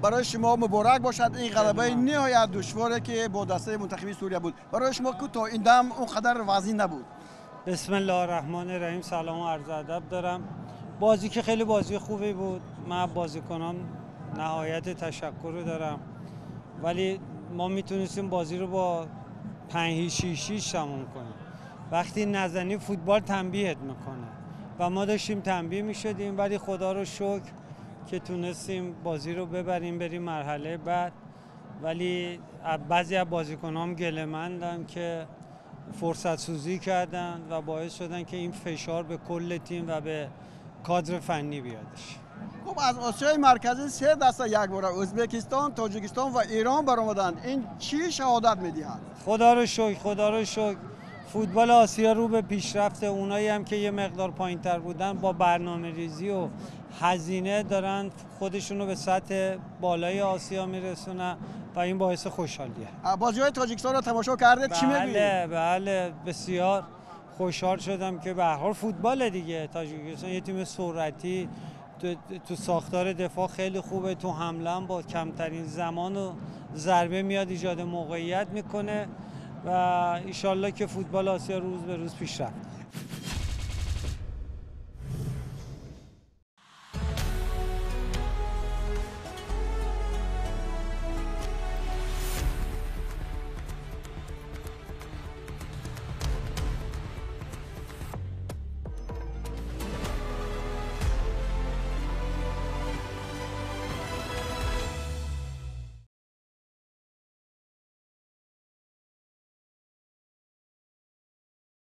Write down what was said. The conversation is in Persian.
برای شما مبارک باشد این غلبه نهایت دشواری که با دسته منتخب سوریه بود. برای شما که تا این دم اونقدر وزین نبود. بسم الله الرحمن الرحیم. سلام و عرض ادب دارم. بازی که خیلی بازی خوبی بود. من بازیکنان نهایت تشکر دارم، ولی ما میتونستیم بازی رو با 5-6 تموم کنیم. وقتی نزنی فوتبال تنبیهت میکنه و ما داشتیم تنبیه میشدیم، ولی خدا رو شکر که تونستیم بازی رو ببریم بریم مرحله بعد. ولی بعضی از بازیکنام گله‌مندن که فرصت سوزی کردن و باعث شدن که این فشار به کل تیم و به کادر فنی بیادش. خب از آسیای مرکزی 3 دسته یک باره ازبکستان، تاجیکستان و ایران برآمدند. این چی شهادت میدهد؟ خدا رو شکر فوتبال آسیا رو به پیشرفت. اونایی هم که یه مقدار پایین‌تر بودن با برنامه‌ریزی و هزینه دارن خودشون رو به سطح بالای آسیا میرسونن و این باعث خوشحالیه. بازی‌های تاجیکستان رو تماشا کردید؟ چی میگید؟ بله بسیار خوشحال شدم که به هر حال فوتبال دیگه. تاجیکستان یه تیم سرعتی، تو ساختار دفاع خیلی خوبه، تو حمله هم با کمترین زمان و ضربه میاد ایجاد موقعیت میکنه و ایشالله که فوتبال آسیا روز به روز پیشرفت.